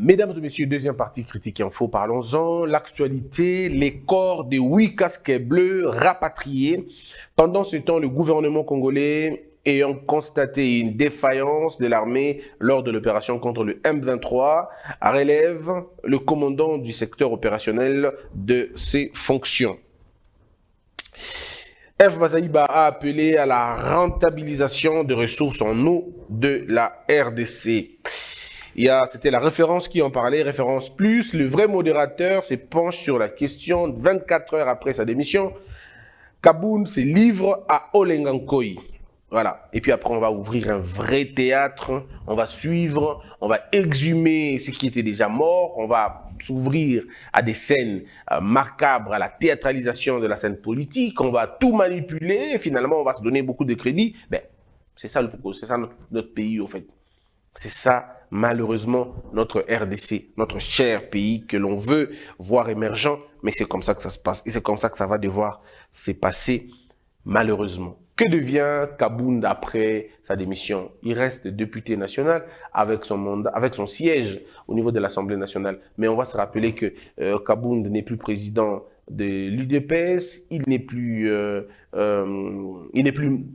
Mesdames et messieurs, deuxième partie Critique Info, parlons-en. L'actualité, les corps des 8 casquets bleus rapatriés. Pendant ce temps, le gouvernement congolais ayant constaté une défaillance de l'armée lors de l'opération contre le M23, relève le commandant du secteur opérationnel de ses fonctions. F. Bazaïba a appelé à la rentabilisation des ressources en eau de la RDC. C'était la référence qui en parlait, référence plus. Le vrai modérateur se penche sur la question 24 heures après sa démission. Kaboun se livre à Olengankoi. Voilà. Et puis après, on va ouvrir un vrai théâtre. On va suivre, on va exhumer ce qui était déjà mort. On va s'ouvrir à des scènes macabres, à la théâtralisation de la scène politique. On va tout manipuler. Et finalement, on va se donner beaucoup de crédit. Ben, c'est ça notre pays, au fait. C'est ça, malheureusement, notre RDC, notre cher pays que l'on veut voir émergent, mais c'est comme ça que ça se passe. Et c'est comme ça que ça va devoir se passer, malheureusement. Que devient Kaboun après sa démission? Il reste député national avec son mandat, avec son siège au niveau de l'Assemblée nationale. Mais on va se rappeler que Kaboun n'est plus président de l'UDPS, il n'est plus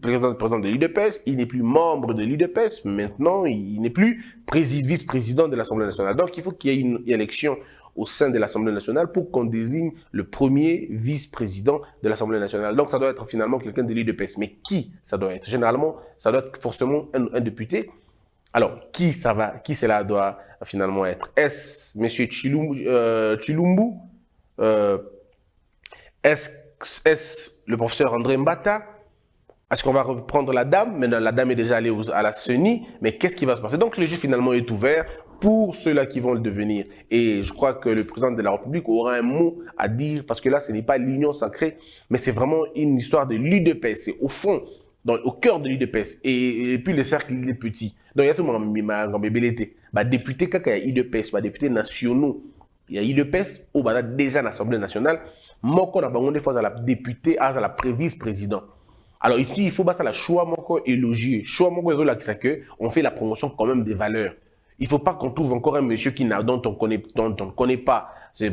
président de l'UDPS, il n'est plus membre de l'UDPS, maintenant il n'est plus vice-président de l'Assemblée nationale. Donc il faut qu'il y ait une élection au sein de l'Assemblée nationale pour qu'on désigne le premier vice-président de l'Assemblée nationale. Donc ça doit être finalement quelqu'un de l'UDPS. Mais qui ça doit être? Généralement, ça doit être forcément un député. Alors, qui cela doit finalement être? Est-ce M. Chilumbu? Est-ce le professeur André Mbata? Est-ce qu'on va reprendre la dame? Maintenant, la dame est déjà allée à la CENI, mais qu'est-ce qui va se passer? Donc, le jeu finalement est ouvert pour ceux-là qui vont le devenir. Et je crois que le président de la République aura un mot à dire, parce que là, ce n'est pas l'union sacrée, mais c'est vraiment une histoire de l'UDPS. C'est au fond, au cœur de l'UDPS. Et puis, le cercle, il est petit. Donc, il y a tout le monde, député, quand il y a UDPS, députés nationaux, il y a UDPS, où déjà l'Assemblée nationale, moko na bango des fois à la députée, à la vice-président. Alors ici, il faut passer à la choix moko élogieux. Choix moko élogieux là que on fait la promotion quand même des valeurs. Il ne faut pas qu'on trouve encore un monsieur dont on ne connaît pas c'est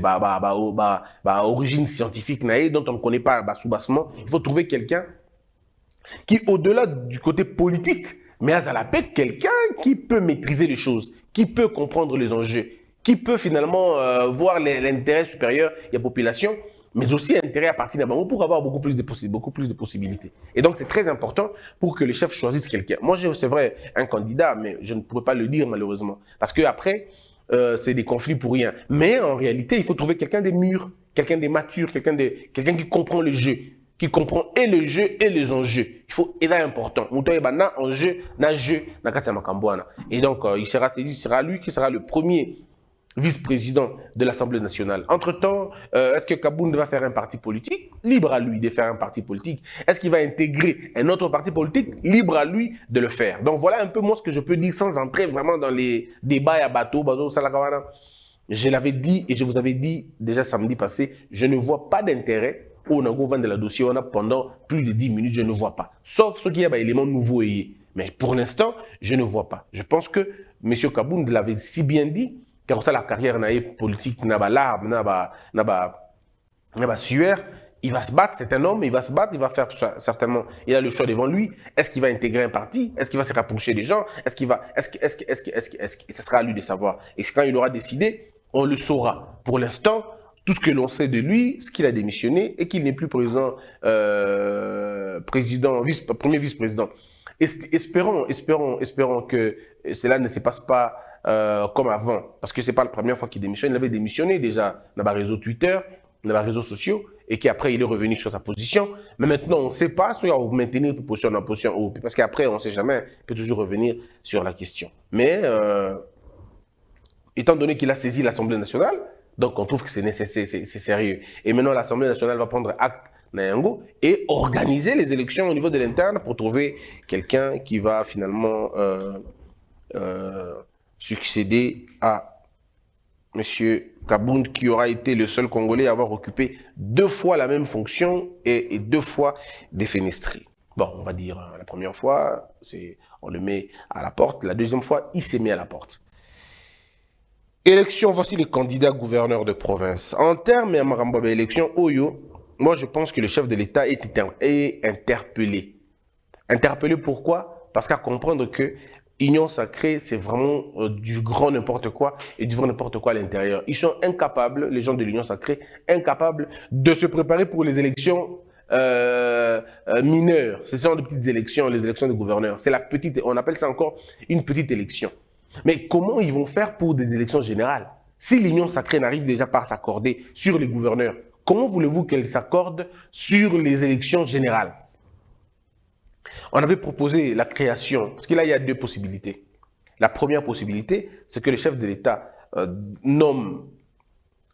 origine scientifique dont on ne connaît pas sous-bassement. Il faut trouver quelqu'un qui, au-delà du côté politique, mais à la paix, quelqu'un qui peut maîtriser les choses, qui peut comprendre les enjeux, qui peut finalement voir l'intérêt supérieur de la population, mais aussi l'intérêt à partir d'un moment pour avoir beaucoup plus de possibilités. Et donc, c'est très important pour que les chefs choisissent quelqu'un. Moi, c'est vrai, un candidat, mais je ne pourrais pas le dire malheureusement. Parce qu'après, c'est des conflits pour rien. Mais en réalité, il faut trouver quelqu'un des mûrs, quelqu'un des matures, quelqu'un qui comprend le jeu, qui comprend et le jeu et les enjeux. Il faut, et là, important. Et donc, il sera lui qui sera le premier vice-président de l'Assemblée nationale. Entre-temps, est-ce que Kaboun va faire un parti politique? Libre à lui de faire un parti politique. Est-ce qu'il va intégrer un autre parti politique? Libre à lui de le faire. Donc voilà un peu moi ce que je peux dire sans entrer vraiment dans les débats à bateau, salakawana. Je l'avais dit et je vous avais dit déjà samedi passé, je ne vois pas d'intérêt au Nango vend de la dossier pendant plus de 10 minutes, je ne vois pas. Sauf ce qui est un élément nouveau. Mais pour l'instant, je ne vois pas. Je pense que M. Kaboun l'avait si bien dit, car ça, la carrière politique n'a pas l'arbre, n'a pas sueur. Il va se battre, c'est un homme, il va se battre, il va faire certainement, il a le choix devant lui. Est-ce qu'il va intégrer un parti? Est-ce qu'il va se rapprocher des gens? Ce sera à lui de savoir. Et quand il aura décidé, on le saura. Pour l'instant, tout ce que l'on sait de lui, c'est qu'il a démissionné et qu'il n'est plus premier vice-président. Espérons que cela ne se passe pas comme avant, parce que c'est pas la première fois qu'il démissionne. Il avait démissionné déjà dans les réseaux Twitter, dans les réseaux sociaux, et qu'après il est revenu sur sa position. Mais maintenant, on ne sait pas si on va maintenir une position dans la position, parce qu'après, on ne sait jamais, il peut toujours revenir sur la question. Mais, étant donné qu'il a saisi l'Assemblée nationale, donc on trouve que c'est nécessaire, c'est sérieux. Et maintenant, l'Assemblée nationale va prendre acte et organiser les élections au niveau de l'interne pour trouver quelqu'un qui va finalement succéder à M. Kaboun, qui aura été le seul Congolais à avoir occupé 2 fois la même fonction et 2 fois défenestré. Bon, on va dire la première fois, on le met à la porte. La deuxième fois, il s'est mis à la porte. Élection, voici les candidats gouverneurs de province. En termes de élection, Oyo, moi je pense que le chef de l'État est interpellé. Interpellé pourquoi? Parce qu'à comprendre que Union Sacrée, c'est vraiment du grand n'importe quoi et du vrai n'importe quoi à l'intérieur. Ils sont incapables, les gens de l'Union Sacrée, incapables de se préparer pour les élections mineures. Ce sont des petites élections, les élections de gouverneurs. C'est la petite, on appelle ça encore une petite élection. Mais comment ils vont faire pour des élections générales? Si l'Union Sacrée n'arrive déjà pas à s'accorder sur les gouverneurs, comment voulez-vous qu'elle s'accorde sur les élections générales? On avait proposé la création, parce qu'il y a deux possibilités. La première possibilité, c'est que le chef de l'État nomme,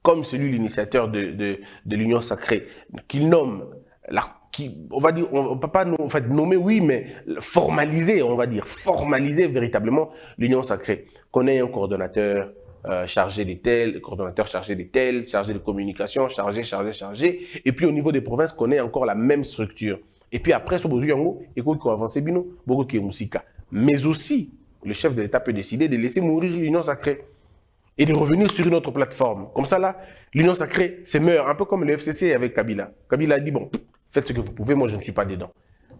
comme celui l'initiateur de l'Union Sacrée, qu'il nomme, on va dire, on ne peut pas en fait, nommer, oui, mais formaliser, on va dire, formaliser véritablement l'Union Sacrée. Qu'on ait un coordonnateur chargé des tels, coordonnateur chargé des tels, chargé de communication, chargé, et puis au niveau des provinces, qu'on ait encore la même structure. Et puis après, ce besoin, il faut qu'on avance beaucoup qui est musique. Mais aussi, le chef de l'État peut décider de laisser mourir l'Union Sacrée et de revenir sur une autre plateforme. Comme ça, là, l'Union Sacrée se meurt, un peu comme le FCC avec Kabila. Kabila a dit, bon, faites ce que vous pouvez, moi je ne suis pas dedans.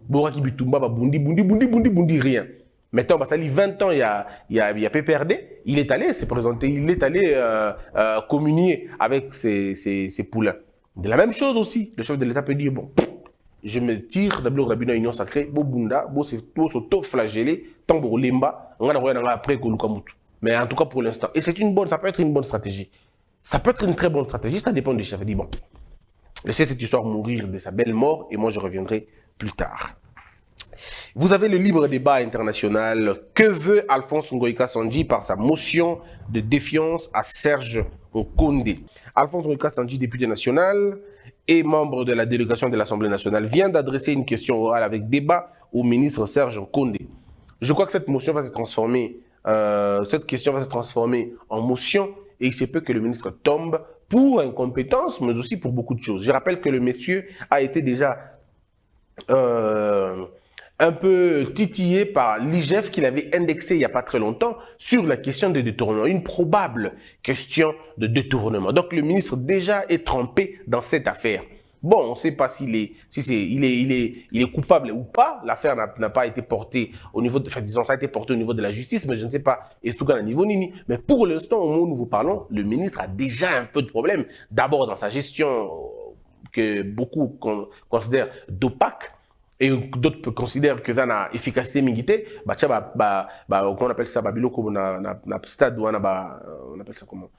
Boraki Bitumba va bundi, rien. Maintenant, ça dit 20 ans, il y a PPRD, il est allé se présenter, il est allé communier avec ses poulains. De la même chose aussi, le chef de l'État peut dire, bon, je me tire d'abord la Union Sacrée, Bobunda, s'auto-flageller, Tambo Lemba, on va après Kolukamutu. Mais en tout cas pour l'instant, et c'est une bonne, ça peut être une bonne stratégie. Ça peut être une très bonne stratégie, ça dépend du chef. Il dit bon, laissez cette histoire mourir de sa belle mort et moi je reviendrai plus tard. Vous avez le libre débat international. Que veut Alphonse Ngoïka Sandji par sa motion de défiance à Serge Nkonde? Alphonse Ngoïka Sandji, député national et membre de la délégation de l'Assemblée nationale, vient d'adresser une question orale avec débat au ministre Serge Nkonde. Je crois que cette motion va se transformer, cette question va se transformer en motion et il se peut que le ministre tombe pour incompétence, mais aussi pour beaucoup de choses. Je rappelle que le monsieur a été déjà un peu titillé par l'IGF qu'il avait indexé il n'y a pas très longtemps sur la question de détournement, une probable question de détournement. Donc le ministre déjà est trempé dans cette affaire. Bon, on ne sait pas s'il est coupable ou pas. L'affaire n'a pas été portée au niveau de, enfin, disons, ça a été porté au niveau de la justice, mais je ne sais pas, et tout cas au niveau Nini. Mais pour l'instant, au moment où nous vous parlons, le ministre a déjà un peu de problème. D'abord dans sa gestion que beaucoup considèrent d'opaque, et d'autres considèrent que ça a efficacité militaire, on appelle ça biloko na stade ou on appelle ça comment,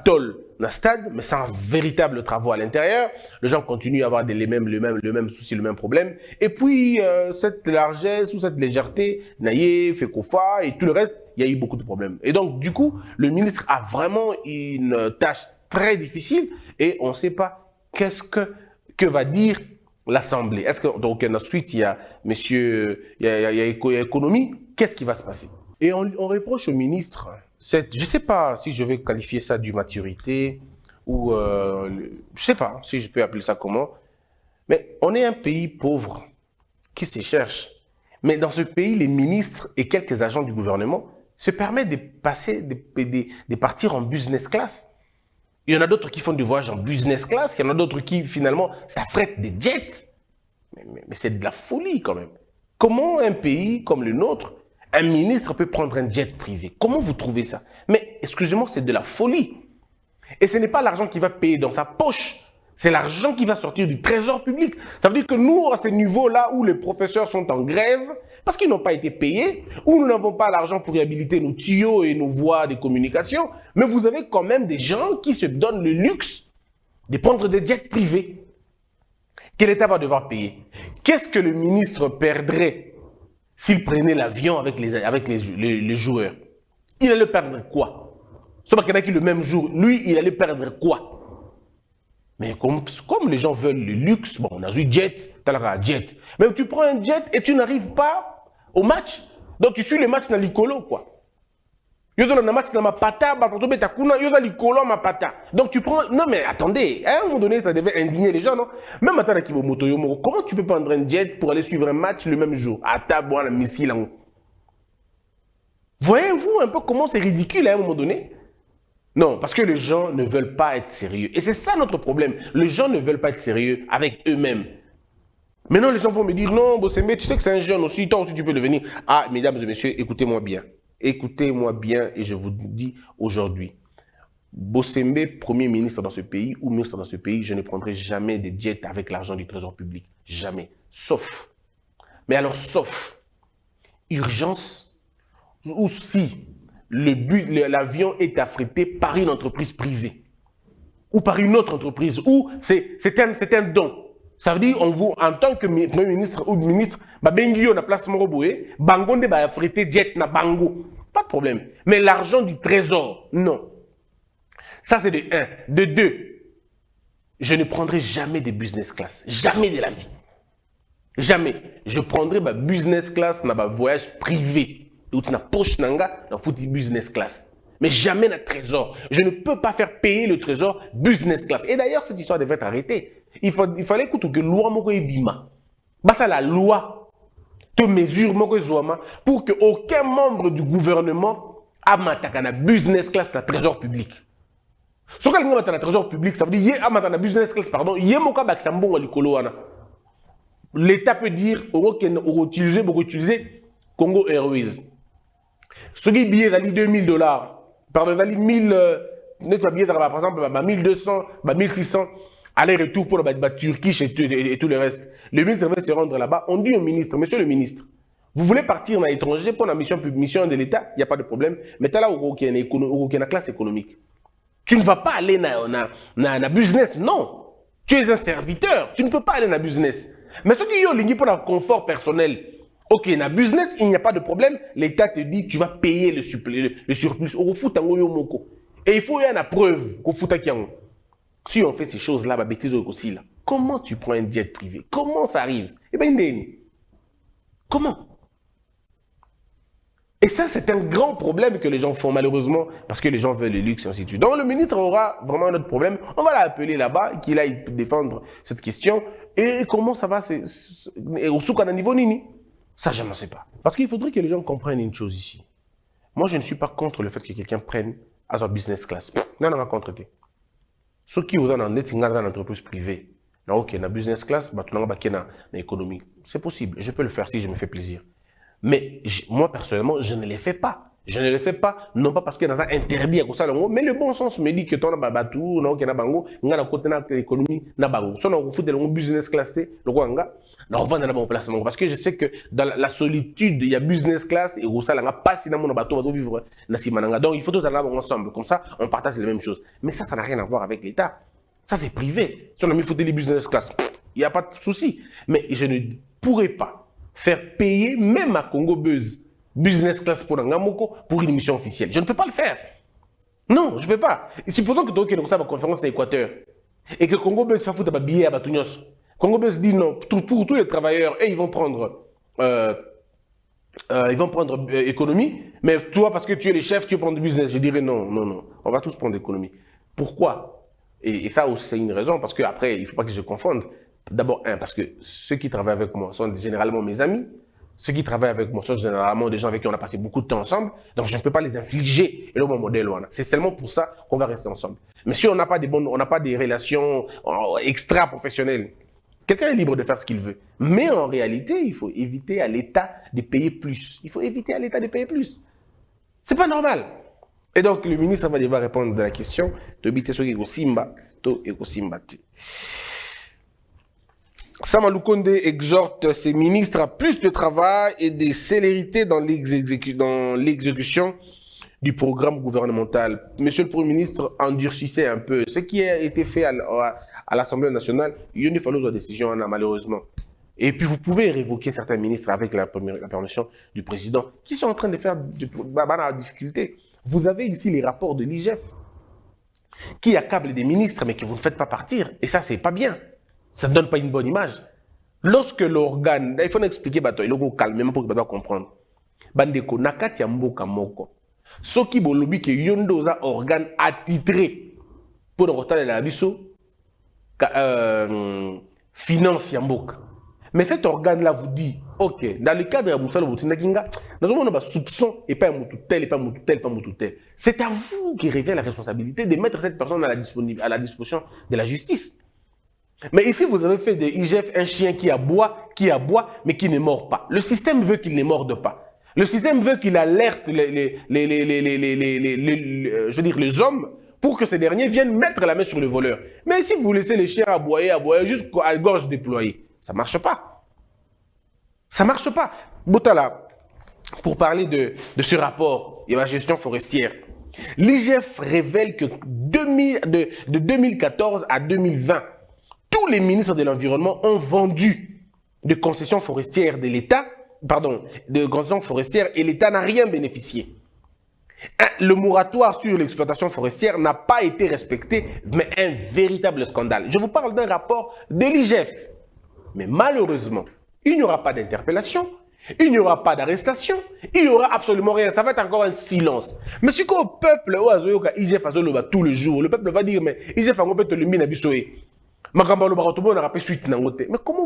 tol na stade, mais sans véritable travaux à l'intérieur. Les gens continuent à avoir le même souci, le même problème. Et puis cette largesse ou cette légèreté, naïe, fait kofa et tout le reste, il y a eu beaucoup de problèmes. Et donc du coup, le ministre a vraiment une tâche très difficile et on ne sait pas que va dire l'Assemblée. Est-ce que, donc, ensuite, il y a monsieur, il y a économie, qu'est-ce qui va se passer? Et on reproche au ministre, je ne sais pas si je vais qualifier ça du maturité, ou, je ne sais pas si je peux appeler ça comment, mais on est un pays pauvre qui se cherche. Mais dans ce pays, les ministres et quelques agents du gouvernement se permettent de passer, de partir en business class. Il y en a d'autres qui font des voyages en business class, il y en a d'autres qui, finalement, s'affrètent des jets. Mais c'est de la folie, quand même. Comment un pays comme le nôtre, un ministre peut prendre un jet privé? Comment vous trouvez ça? Mais, excusez-moi, c'est de la folie. Et ce n'est pas l'argent qui va payer dans sa poche. C'est l'argent qui va sortir du trésor public. Ça veut dire que nous, à ce niveau-là où les professeurs sont en grève, parce qu'ils n'ont pas été payés, où nous n'avons pas l'argent pour réhabiliter nos tuyaux et nos voies de communication, mais vous avez quand même des gens qui se donnent le luxe de prendre des jets privés que l'État va devoir payer. Qu'est-ce que le ministre perdrait s'il prenait l'avion avec les joueurs? Il allait perdre quoi? Sauf qu'il y en a qui le même jour, lui, il allait perdre quoi? Mais comme les gens veulent le luxe, bon, on a eu jet, t'as jet. Mais tu prends un jet et tu n'arrives pas au match. Donc tu suis le match dans l'icolo, quoi. Yo dans le match dans ma pata, donc tu prends. Non mais attendez, à un moment donné, ça devait indigner les gens, non? Même attends, comment tu peux prendre un jet pour aller suivre un match le même jour? À table, un missile en haut. Voyez-vous un peu comment c'est ridicule à un moment donné? Non, parce que les gens ne veulent pas être sérieux. Et c'est ça notre problème. Les gens ne veulent pas être sérieux avec eux-mêmes. Maintenant, les gens vont me dire, non, Bossembe, tu sais que c'est un jeune aussi, toi aussi tu peux devenir. Ah, mesdames et messieurs, écoutez-moi bien. Écoutez-moi bien et je vous dis aujourd'hui. Bossembe, Premier ministre dans ce pays ou ministre dans ce pays, je ne prendrai jamais des jets avec l'argent du trésor public. Jamais. Sauf. Mais alors, sauf urgence ou si l'avion est affrété par une entreprise privée ou par une autre entreprise ou c'est un don. Ça veut dire, on vous, en tant que Premier ministre ou ministre, on a place Moroboé, Bangonde va affréter jet na Bango. Pas de problème. Mais l'argent du trésor, non. Ça, c'est de 1. De 2, je ne prendrai jamais de business class. Jamais de la vie. Jamais. Je prendrai ma business class dans ma voyage privé. Où tu n'as poche nanga dans foutu business class. Mais jamais dans trésor. Je ne peux pas faire payer le trésor business class. Et d'ailleurs, cette histoire devrait être arrêtée. Il fallait que loi moko ebima. Basta la loi te mesure moko zouama pour que aucun membre du gouvernement amataka na business class na trésor public. Ce que vous avez trésor public, ça veut dire que business class, pardon, l'État peut dire qu'on utiliser Congo Airways. Ce qui est billet d'aller $2000, pardon, d'aller 1000, notre billet par exemple, 1200, 1600, aller-retour pour la Turquie et tout le reste. Le ministre va se rendre là-bas. On dit au ministre, monsieur le ministre, vous voulez partir à l'étranger pour la mission de l'État, il n'y a pas de problème, mais tu as là où il y a une classe économique. Tu ne vas pas aller dans la business, non. Tu es un serviteur, tu ne peux pas aller dans la business. Mais ce qui est pour le confort personnel, ok, dans la business, il n'y a pas de problème. L'État te dit, tu vas payer le surplus. Et il faut y avoir la preuve qu'au fout si on fait ces choses-là, comment tu prends un jet privé? Comment ça arrive? Eh bien, comment? Et ça, c'est un grand problème que les gens font malheureusement parce que les gens veulent le luxe et ainsi de suite. Donc le ministre aura vraiment un autre problème. On va l'appeler là-bas, qu'il aille défendre cette question. Et comment ça va au souk à niveau nini? Ça, je n'en sais pas. Parce qu'il faudrait que les gens comprennent une chose ici. Moi, je ne suis pas contre le fait que quelqu'un prenne à son business class. Non, on va contre. Ceux qui ont en net dans l'entreprise privée, ok, dans business class, tu n'as pas dans l'économie. C'est possible. Je peux le faire si je me fais plaisir. Mais moi, personnellement, je ne les fais pas. Je ne le fais pas, non pas parce qu'il y a un interdit à ça, mais le bon sens me dit que tu as un bateau, tu as un côté de l'économie, tu as un business class, on va dans le bon placement. Parce que je sais que dans la solitude, il y a business class et ça, on n'a pas si dans mon bateau, on va vivre dans. Donc il faut tous aller ensemble. Comme ça, on partage les mêmes choses. Mais ça n'a rien à voir avec l'État. Ça, c'est privé. Si on a mis les business class, il n'y a pas de souci. Mais je ne pourrais pas faire payer même à Congo Buzz business class pour une mission officielle. Je ne peux pas le faire. Non, je ne peux pas. Et supposons que tu as une conférence d'Équateur et que Congo Buzz fait foutre un billet à Batunios. Congo Buzz dit non, pour tous les travailleurs, et ils vont prendre économie, mais toi, parce que tu es le chef, tu prends du business. Je dirais non, non, non. On va tous prendre économie. Pourquoi? Et ça aussi, c'est une raison, parce qu'après, il ne faut pas que je confonde. D'abord, parce que ceux qui travaillent avec moi sont généralement mes amis. Ceux qui travaillent avec moi sont généralement des gens avec qui on a passé beaucoup de temps ensemble. Donc, je ne peux pas les infliger. Et là, mon modèle, c'est seulement pour ça qu'on va rester ensemble. Mais si on n'a pas des relations extra-professionnelles, quelqu'un est libre de faire ce qu'il veut. Mais en réalité, il faut éviter à l'État de payer plus. Il faut éviter à l'État de payer plus. C'est pas normal. Et donc, le ministre va devoir répondre à la question. Sama Lukonde exhorte ses ministres à plus de travail et de célérité dans l'exécution du programme gouvernemental. Monsieur le Premier ministre, endurcissait un peu. Ce qui a été fait à l'Assemblée nationale, il y a une fallouse décision, malheureusement. Et puis, vous pouvez révoquer certains ministres avec la permission du président qui sont en train de faire la difficulté. Vous avez ici les rapports de l'IGF qui accablent des ministres, mais que vous ne faites pas partir. Et ça, c'est pas bien. Ça ne donne pas une bonne image. Lorsque l'organe, il faut expliquer, il faut calmer pour que vous comprendre. Bandeko, nakati ya mboka moko. Soki bolobi ke yondo za organe attitré pour le retard de la biso, finance ya mboka. Mais cet organe-là vous dit, Ok, dans le cadre de Moussa Lobotina Kinga, nous avons un soupçon et pas un tel, et pas un tel, pas un tel. C'est à vous qui revient la responsabilité de mettre cette personne à la disposition de la justice. Mais ici, vous avez fait de IGF un chien qui aboie, mais qui ne mord pas. Le système veut qu'il ne morde pas. Le système veut qu'il alerte les hommes pour que ces derniers viennent mettre la main sur le voleur. Mais si vous laissez les chiens aboyer jusqu'à la gorge déployée, ça ne marche pas. Ça ne marche pas. Boutala, pour parler de ce rapport et la gestion forestière, l'IGF révèle que de 2014 à 2020, tous les ministres de l'Environnement ont vendu de concessions forestières de l'État, de concessions forestières et l'État n'a rien bénéficié. Le moratoire sur l'exploitation forestière n'a pas été respecté, mais un véritable scandale. Je vous parle d'un rapport de l'IGF. Mais malheureusement, il n'y aura pas d'interpellation, il n'y aura pas d'arrestation, il n'y aura absolument rien. Ça va être encore un silence. Mais si le peuple, tout le jour, le peuple va dire, mais IGF a peut le mine abisoé. Mais comment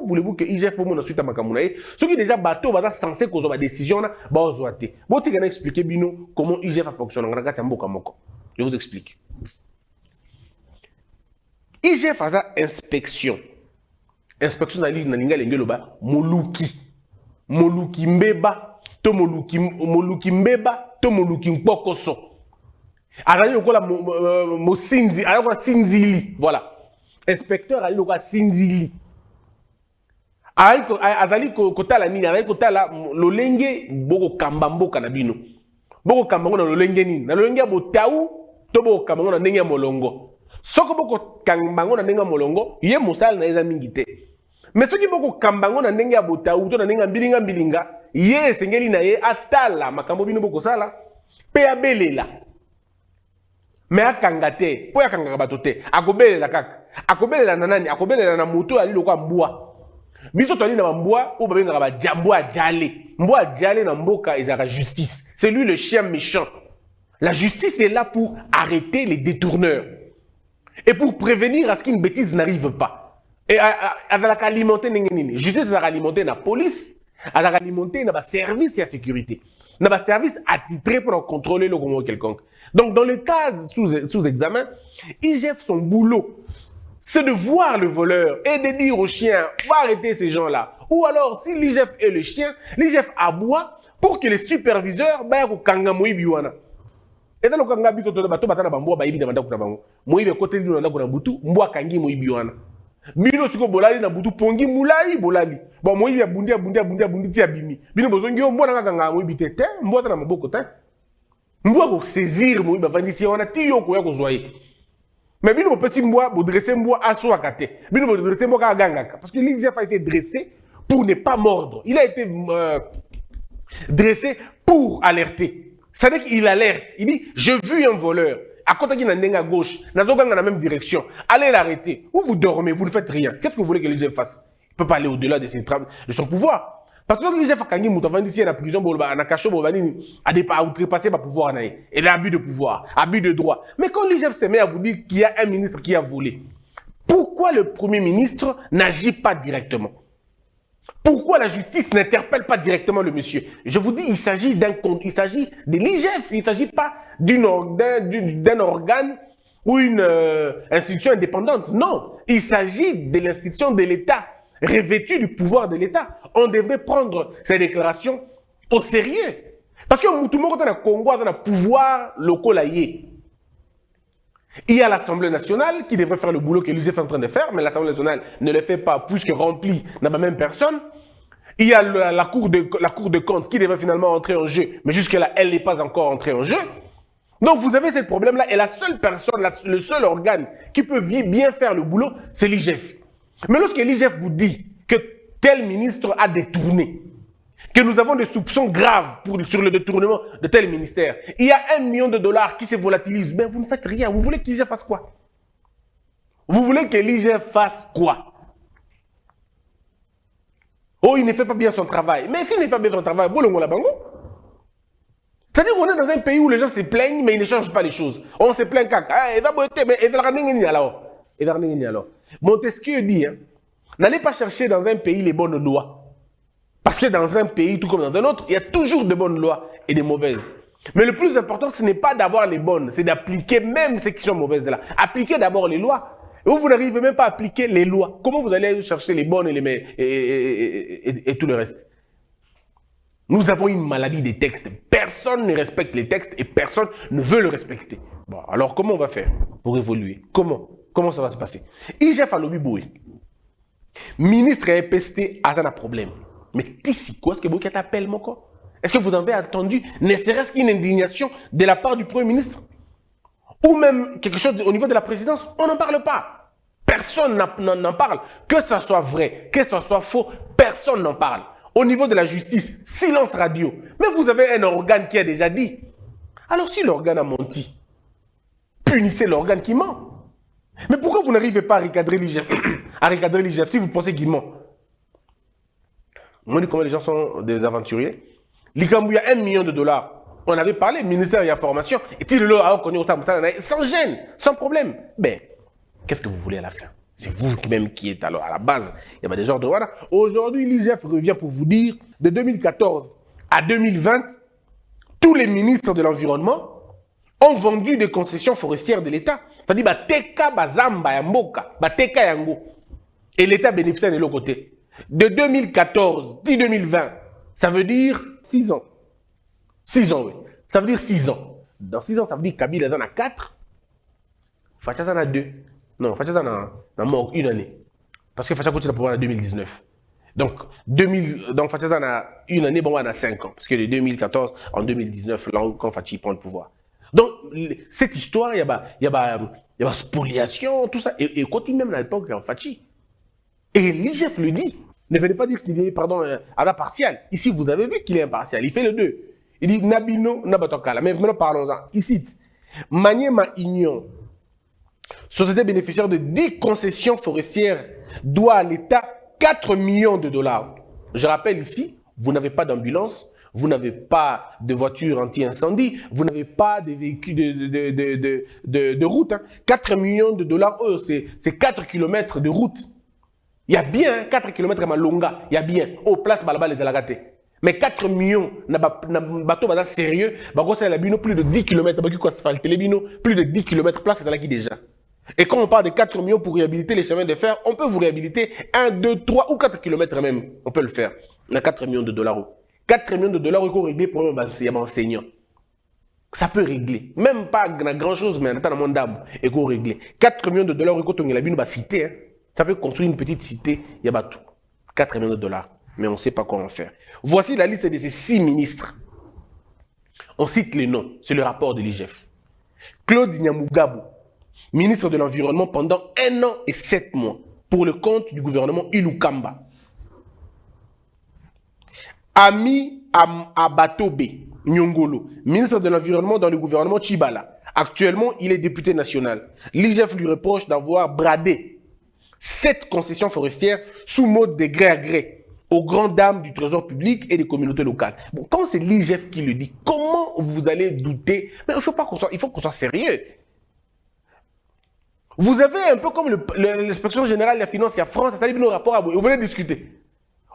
voulez-vous que IGF ait suite à Makamunae? Ce qui est déjà bateau, va censé causer ma décision, vous expliquer comment IGF fonctionne. Je vous explique. IGF a sa inspection. Inspection na linga lengeloba moluki. Moluki mbeba, to moluki mbeba, to moluki mpokoso. Azali lokola mo sinzi, alors sinzili, voilà. Inspecteur ali lokola sinzili. Azali kotala nini, azali kotala lolenge boko kambamboka na bino. Boko kambango na lolenge nini, na lolenge botau to boko kambango na ndenge molongo. Soko boko kambango na ndenge molongo, ye mosala na eza mingi te. Mais ce qui boko kambango na ndenge ya botau to na ndenge mbilinga ye sengeli na ye atala makambo bino boko sala pe abelela. Mais akanga te, po akanga bato te, akobelela kaka. Akobelela na nani? Akobelela na moto ali lokwa mbwa. Biso to ali na mbwa o babenga ba mbwa jale. Mbwa jale na mboka ezaka justice. C'est lui le chien méchant. La justice est là pour arrêter les détourneurs et pour prévenir à ce qu'une bêtise n'arrive pas. Et avec alimenter n'engeni, justice ça alimenter la police, avec alimenter na service et sécurité, na service attitré pour contrôler le commun quelconque. Donc dans le cas sous examen, IGF son boulot, c'est de voir le voleur et de dire au chien, va arrêter ces gens-là. Ou alors si l'IGF est le chien, l'IGF aboie pour que les superviseurs ba ko kanga moibiwana. Et dans le cas de bateau, bateau batana bamboa ba ibi na bandako na bango. Moibe côté de na ko butu, mbwa kangi moibiwana. Bino siko bolali na butu pongi mulai bolali. Bon moi ya bundi ti abimi. Bino bozongi mbwa na kanga moibi tete, mbwa na maboko te. Mbwa ko saisir moibi bavandisi wana ti yoko ya ko zoyer. Mais bino pesi mbwa bo dresser mbwa aso akate. Bino bo dresser mbwa ka gangaka parce que l'IGF a été dressé pour ne pas mordre. Il a été dressé pour alerter. C'est-à-dire qu'il alerte. Il dit j'ai vu un voleur. À côté qui n'a à gauche, n'a pas dans la même direction. Allez l'arrêter. Ou vous dormez, vous ne faites rien. Qu'est-ce que vous voulez que l'IGF fasse? Il ne peut pas aller au-delà de son pouvoir. Parce que l'IGF a gagné, ici à la prison, à la cachot, à outrepasser le pouvoir. Et l'abus de pouvoir, abus de droit. Mais quand l'IGF se met à vous dire qu'il y a un ministre qui a volé, pourquoi le Premier ministre n'agit pas directement? Pourquoi la justice n'interpelle pas directement le monsieur? Je vous dis, il s'agit de l'IGF, il ne s'agit pas d'un organe ou une institution indépendante. Non, il s'agit de l'institution de l'État, revêtue du pouvoir de l'État. On devrait prendre ces déclarations au sérieux. Parce que tout le monde dans le Congo a un pouvoir local. Il y a l'Assemblée nationale qui devrait faire le boulot que l'IGF est en train de faire, mais l'Assemblée nationale ne le fait pas puisque remplie dans la même personne. Il y a la cour de compte qui devrait finalement entrer en jeu, mais jusque-là, elle n'est pas encore entrée en jeu. Donc vous avez ce problème-là et la seule personne, le seul organe qui peut bien faire le boulot, c'est l'IGF. Mais lorsque l'IGF vous dit que tel ministre a détourné, que nous avons des soupçons graves sur le détournement de tel ministère, il y a $1 million qui se volatilise, mais vous ne faites rien. Vous voulez que l'IGF fasse quoi? Vous voulez que l'IGF fasse quoi? Oh, il ne fait pas bien son travail. Mais s'il ne fait pas bien son travail, c'est-à-dire qu'on est dans un pays où les gens se plaignent, mais ils ne changent pas les choses. On se plaint caca. Montesquieu dit, n'allez pas chercher dans un pays les bonnes lois. Parce que dans un pays, tout comme dans un autre, il y a toujours de bonnes lois et de mauvaises. Mais le plus important, ce n'est pas d'avoir les bonnes, c'est d'appliquer même celles qui sont mauvaises là. Appliquez d'abord les lois. Et vous n'arrivez même pas à appliquer les lois. Comment vous allez chercher les bonnes et tout le reste? Nous avons une maladie des textes. Personne ne respecte les textes et personne ne veut le respecter. Bon, alors comment on va faire pour évoluer? Comment ça va se passer? IGF a lobby boy. Ministre et EPST a un problème. Mais ici, quoi est-ce que vous t'appelle mon corps? Est-ce que vous avez attendu, ne serait-ce qu'une indignation de la part du Premier ministre? Ou même quelque chose au niveau de la présidence? On n'en parle pas. Personne n'en parle. Que ça soit vrai, que ça soit faux, personne n'en parle. Au niveau de la justice, silence radio. Mais vous avez un organe qui a déjà dit. Alors si l'organe a menti, punissez l'organe qui ment. Mais pourquoi vous n'arrivez pas à recadrer l'IGF si vous pensez qu'il ment? Moi, je dis comment les gens sont des aventuriers. L'Ikambu, il y a 1 million de dollars. On avait parlé, ministère de la formation. Et il est sans gêne, sans problème. Ben, qu'est-ce que vous voulez à la fin? C'est vous-même qui êtes alors à la base. Il y a des ordres. Voilà. Aujourd'hui, l'IGF revient pour vous dire, de 2014 à 2020, tous les ministres de l'Environnement ont vendu des concessions forestières de l'État. C'est-à-dire, Teka, Bazamba, Yamboka, Teka, Yango. Et l'État bénéficie de l'autre côté. De 2014 à 2020, ça veut dire 6 ans. 6 ans, oui. Ça veut dire 6 ans. Dans 6 ans, ça veut dire Kabila en a 4. Facha en a 2. Non, Facha en a mort 1 année. Parce que Facha continue à pouvoir en 2019. Donc, Facha en a 1 année, bon, on a 5 ans. Parce que de 2014 en 2019, là, quand Fachi prend le pouvoir. Donc, cette histoire, il y a spoliation, tout ça. Et continue même à l'époque en Fachi. Et l'IGF le dit. Ne venez pas dire qu'il est, impartial. Ici, vous avez vu qu'il est impartial. Il fait le 2. Il dit Nabino, Nabatokala. Mais maintenant, parlons-en. Il cite Maniema Union, société bénéficiaire de 10 concessions forestières, doit à l'État 4 millions de dollars. Je rappelle ici, vous n'avez pas d'ambulance, vous n'avez pas de voiture anti-incendie, vous n'avez pas de véhicules de route. 4 millions de dollars, c'est 4 km de route. Il y a bien 4 km à Malonga, il y a bien, au place Balaba les Alagaté. Mais 4 millions, bateau basa sérieux, plus de 10 km, plus de 10 km, place c'est là qui déjà. Et quand on parle de 4 millions pour réhabiliter les chemins de fer, on peut vous réhabiliter 1, 2, 3 ou 4 km même. On peut le faire. On a 4 millions de dollars. 4 millions de dollars, il faut régler pour un enseignant. Ça peut régler. Même pas grand chose, mais on a un d'âme. Il faut régler. 4 millions de dollars, il faut une cité. Ça peut construire une petite cité. Il y a tout. 4 millions de dollars. Mais on ne sait pas comment faire. Voici la liste de ces 6 ministres. On cite les noms. C'est le rapport de l'IGF. Claude Nyamugabo, ministre de l'Environnement pendant 1 an et 7 mois, pour le compte du gouvernement Ilukamba. Ami Abatobe Nyongolo, ministre de l'Environnement dans le gouvernement Chibala. Actuellement, il est député national. L'IGF lui reproche d'avoir bradé 7 concessions forestières sous mode de gré à gré aux grandes dames du trésor public et des communautés locales. Bon, quand c'est l'IGF qui le dit, comment vous allez douter? Mais il faut qu'on soit sérieux. Vous avez un peu comme l'inspection générale de la finance, il y a France, ça dit nos rapports à vous. Vous venez discuter.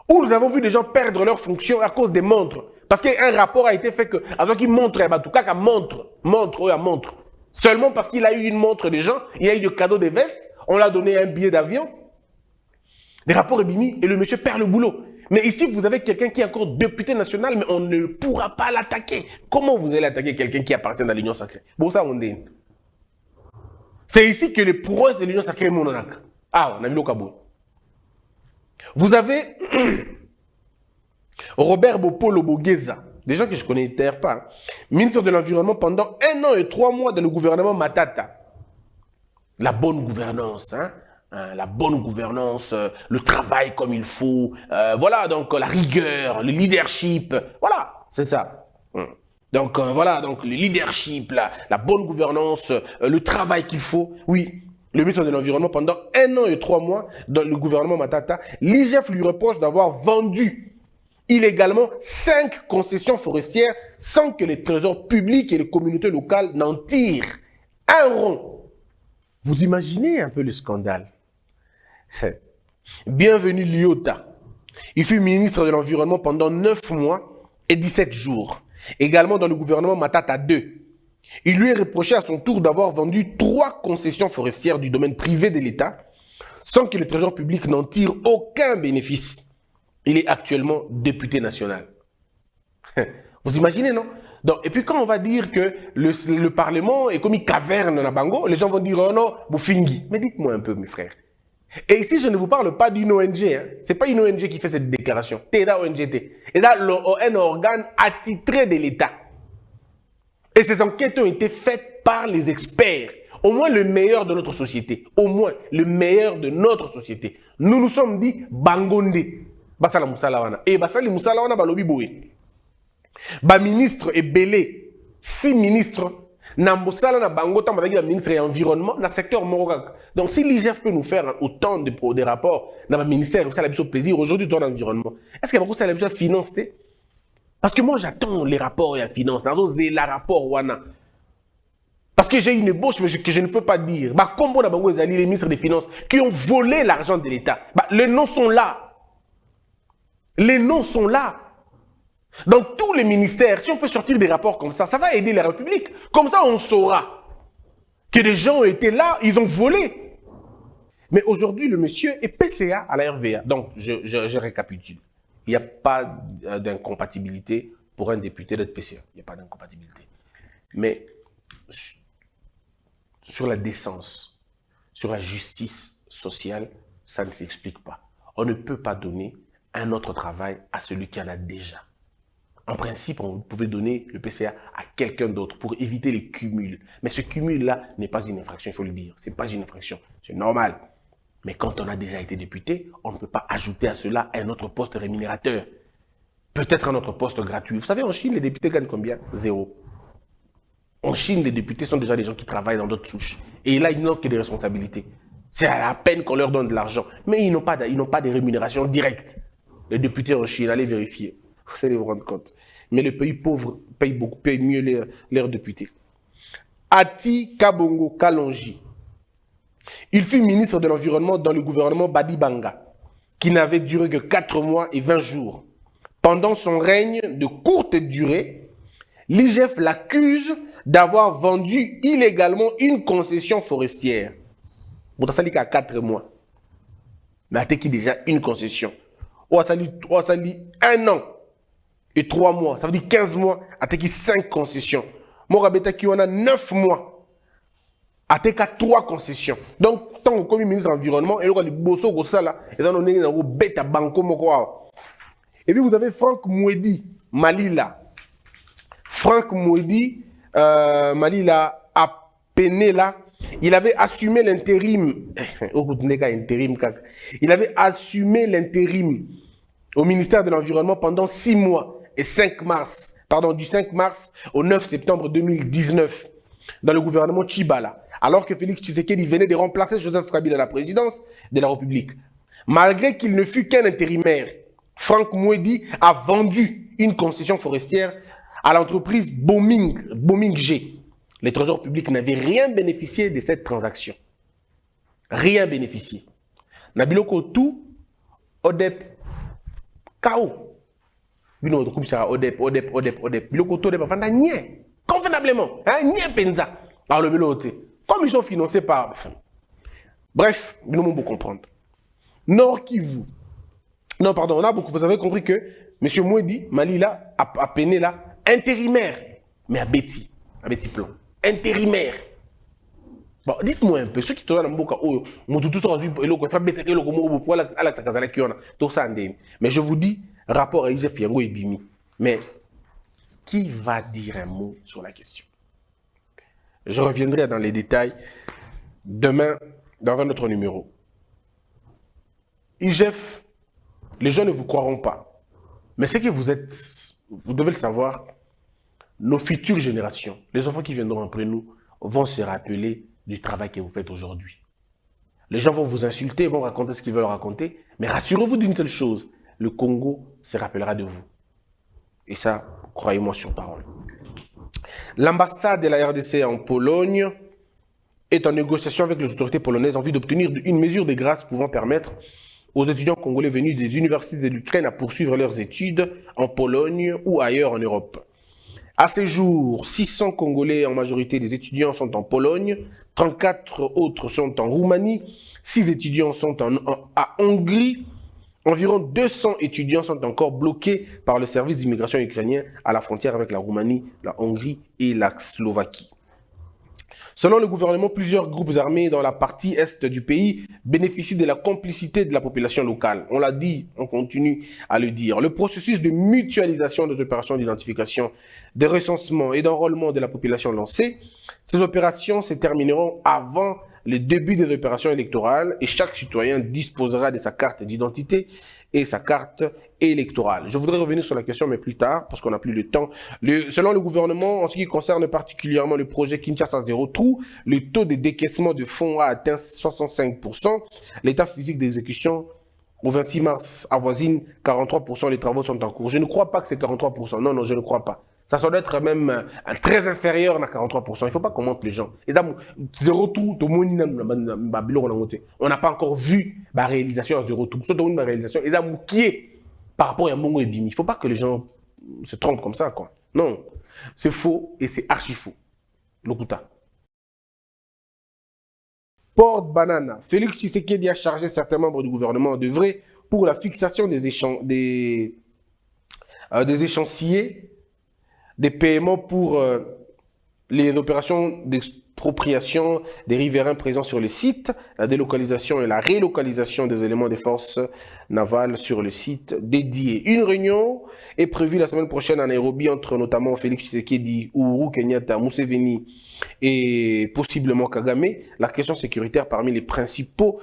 Où nous avons vu des gens perdre leur fonction à cause des montres. Parce qu'un rapport a été fait que, alors qu'il montre, en tout cas, montre. Seulement parce qu'il a eu une montre des gens, il a eu des cadeaux des vestes, on l'a donné un billet d'avion. Des rapports ébimi et le monsieur perd le boulot. Mais ici, vous avez quelqu'un qui est encore député national, mais on ne pourra pas l'attaquer. Comment vous allez attaquer quelqu'un qui appartient à l'Union sacrée? Bon, ça, on dit. C'est ici que les prouesses de l'Union sacrée mononac. Ah, on a vu le Kabou. Vous avez Robert Bopolo Bogueza, des gens que je ne connais pas, ministre de l'Environnement pendant 1 an et 3 mois dans le gouvernement Matata. La bonne gouvernance, hein? La bonne gouvernance, le travail comme il faut, voilà, donc la rigueur, le leadership, voilà, c'est ça. Donc voilà, donc le leadership, la bonne gouvernance, le travail qu'il faut, oui. Le ministre de l'Environnement pendant 1 an et 3 mois dans le gouvernement Matata, l'IGF lui reproche d'avoir vendu illégalement 5 concessions forestières sans que les trésors publics et les communautés locales n'en tirent un rond. Vous imaginez un peu le scandale? Bienvenue Lyota. Il fut ministre de l'Environnement pendant 9 mois et 17 jours. Également dans le gouvernement Matata II. Il lui est reproché à son tour d'avoir vendu 3 concessions forestières du domaine privé de l'État sans que le Trésor public n'en tire aucun bénéfice. Il est actuellement député national. Vous imaginez, non? Donc, et puis quand on va dire que le Parlement est comme une caverne à Bango, les gens vont dire, oh non, Boufingi. Mais dites-moi un peu, mes frères. Et ici, je ne vous parle pas d'une ONG. Hein. Ce n'est pas une ONG qui fait cette déclaration. C'est la ONGT. Et là, un organe attitré de l'État. Et ces enquêtes ont été faites par les experts. Au moins le meilleur de notre société. Au moins le meilleur de notre société. Nous nous sommes dit Bangonde. Basala Moussalawana. Et Basali Moussalawana balobi boé. Ba ministre et belé. 6 ministres. Nambosala na bango tam la ministre de l'environnement na secteur morogak. Donc si l'IGF peut nous faire autant de rapports dans le ministère, ça a le plaisir aujourd'hui dans l'environnement. Est-ce que ça a besoin de financer? Parce que moi j'attends les rapports et la finance. J'ai la rapport wana. Parce que j'ai une ébauche mais que je ne peux pas dire. Bah combo na bango les ministres des finances qui ont volé l'argent de l'État. Bah les noms sont là. Les noms sont là. Dans tous les ministères, si on peut sortir des rapports comme ça, ça va aider la République. Comme ça, on saura que des gens étaient là, ils ont volé. Mais aujourd'hui, le monsieur est PCA à la RVA. Donc, je récapitule. Il n'y a pas d'incompatibilité pour un député d'être PCA. Il n'y a pas d'incompatibilité. Mais sur la décence, sur la justice sociale, ça ne s'explique pas. On ne peut pas donner un autre travail à celui qui en a déjà. En principe, on pouvait donner le PCA à quelqu'un d'autre pour éviter les cumuls. Mais ce cumul-là n'est pas une infraction, il faut le dire. Ce n'est pas une infraction, c'est normal. Mais quand on a déjà été député, on ne peut pas ajouter à cela un autre poste rémunérateur. Peut-être un autre poste gratuit. Vous savez, en Chine, les députés gagnent combien? 0. En Chine, les députés sont déjà des gens qui travaillent dans d'autres souches. Et là, ils n'ont que des responsabilités. C'est à la peine qu'on leur donne de l'argent. Mais ils n'ont pas de rémunération directe. Les députés en Chine, allez vérifier. Vous allez vous rendre compte. Mais les pays pauvres payent mieux leurs députés. Ati Kabongo Kalonji. Il fut ministre de l'Environnement dans le gouvernement Badi Banga, qui n'avait duré que 4 mois et 20 jours. Pendant son règne de courte durée, l'IGF l'accuse d'avoir vendu illégalement une concession forestière. Bon, ça dit qu'à 4 mois. Mais à qui déjà une concession. Ou ça dit 1 an. Et 3 mois, ça veut dire 15 mois, à 5 concessions. Moi, on a 9 mois, à 3 concessions. Donc, tant que ministre de l'Environnement, et le bosso, et puis vous avez Franck Mouedi, Malila. Franck Mouedi, Malila, à Penela, il avait assumé l'intérim. Il avait assumé l'intérim au ministère de l'Environnement pendant 6 mois. Et du 5 mars au 9 septembre 2019, dans le gouvernement Tchibala, alors que Félix Tshisekedi venait de remplacer Joseph Kabila à la présidence de la République. Malgré qu'il ne fut qu'un intérimaire, Franck Mouedi a vendu une concession forestière à l'entreprise Booming G. Les trésors publics n'avaient rien bénéficié de cette transaction. Rien bénéficié. Nabiloko tout, Odep, KO. Odep. Convenablement. Comme ils sont financés par... Bref, nous devons comprendre. Nord Kivu. Non, pardon, vous avez compris que M. Mouedi, Malila, a peiné là, intérimaire. Mais à Betty Plan. Intérimaire. Bon, dites-moi un peu, ceux qui sont dans le Mboka, mais je vous dis, rapport à l'IGF Yango et Bimi. Mais qui va dire un mot sur la question? Je reviendrai dans les détails demain dans un autre numéro. IGF, les gens ne vous croiront pas. Mais ce que vous êtes, vous devez le savoir, nos futures générations, les enfants qui viendront après nous, vont se rappeler du travail que vous faites aujourd'hui. Les gens vont vous insulter, vont raconter ce qu'ils veulent raconter, mais rassurez-vous d'une seule chose, le Congo se rappellera de vous. Et ça, croyez-moi sur parole. L'ambassade de la RDC en Pologne est en négociation avec les autorités polonaises en vue d'obtenir une mesure de grâce pouvant permettre aux étudiants congolais venus des universités de l'Ukraine à poursuivre leurs études en Pologne ou ailleurs en Europe. À ce jour, 600 Congolais, en majorité des étudiants, sont en Pologne, 34 autres sont en Roumanie, 6 étudiants sont à Hongrie, environ 200 étudiants sont encore bloqués par le service d'immigration ukrainien à la frontière avec la Roumanie, la Hongrie et la Slovaquie. Selon le gouvernement, plusieurs groupes armés dans la partie est du pays bénéficient de la complicité de la population locale. On l'a dit, on continue à le dire. Le processus de mutualisation des opérations d'identification, de recensement et d'enrôlement de la population lancées, ces opérations se termineront avant le début des opérations électorales et chaque citoyen disposera de sa carte d'identité et sa carte électorale. Je voudrais revenir sur la question, mais plus tard, parce qu'on n'a plus le temps. Selon le gouvernement, en ce qui concerne particulièrement le projet Kinshasa Zéro Trou, le taux de décaissement de fonds a atteint 65%. L'état physique d'exécution au 26 mars avoisine 43%. Les travaux sont en cours. Je ne crois pas que c'est 43%. Non, je ne crois pas. Ça doit être même très inférieur à 43%. Il ne faut pas qu'on monte les gens. Zéro trou, on n'a pas encore vu la réalisation à zéro trou. La réalisation, qui est par rapport à Mongo et Bimi. Il ne faut pas que les gens se trompent comme ça, quoi. Non, c'est faux et c'est archi faux. Lokuta. Porte banana. Félix Tshisekedi a chargé certains membres du gouvernement d'œuvrer pour la fixation des échéanciers des paiements pour les opérations d'expropriation des riverains présents sur le site, la délocalisation et la relocalisation des éléments des forces navales sur le site dédié. Une réunion est prévue la semaine prochaine à Nairobi entre notamment Félix Tshisekedi, Uhuru Kenyatta, Museveni et possiblement Kagame. La question sécuritaire parmi les principaux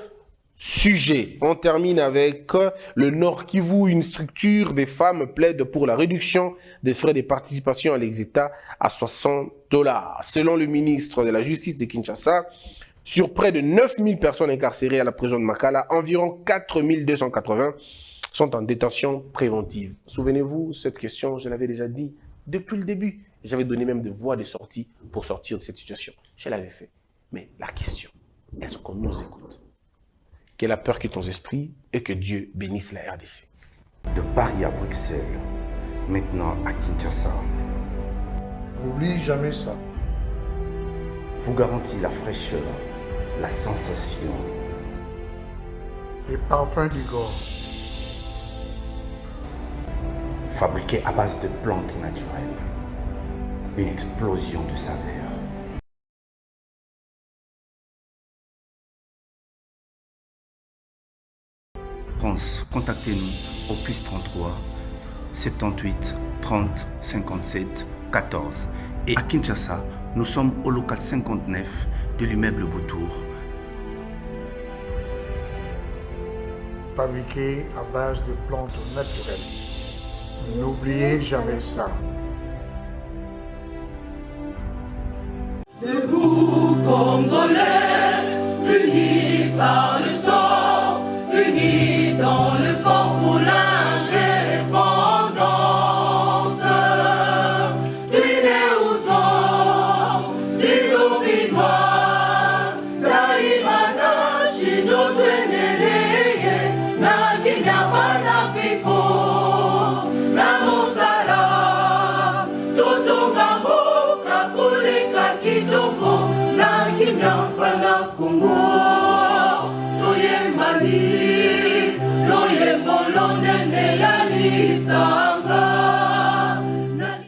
sujets. On termine avec le Nord Kivu. Une structure des femmes plaide pour la réduction des frais de participation à l'ex-État à $60. Selon le ministre de la Justice de Kinshasa, sur près de 9000 personnes incarcérées à la prison de Makala, environ 4280 sont en détention préventive. Souvenez-vous, cette question, je l'avais déjà dit depuis le début. J'avais donné même des voies de sortie pour sortir de cette situation. Je l'avais fait. Mais la question, est-ce qu'on nous écoute? Que la peur quitte nos esprits et que Dieu bénisse la RDC. De Paris à Bruxelles, maintenant à Kinshasa. N'oublie jamais ça. Vous garantit la fraîcheur, la sensation. Les parfums d'Igor. Fabriqué à base de plantes naturelles. Une explosion de saveurs. France, contactez-nous au +33 78 30 57 14. Et à Kinshasa, nous sommes au local 59 de l'immeuble Boutour. Fabriqué à base de plantes naturelles. N'oubliez jamais ça. Debout Congolais, unis par le sang, unis dans le fort pour l'indépendance. Tués aux hommes, si obinois, daimana shido tweneleye, na kimya bana piko, na mosala, totonga mboka koleka kitoko, na kimya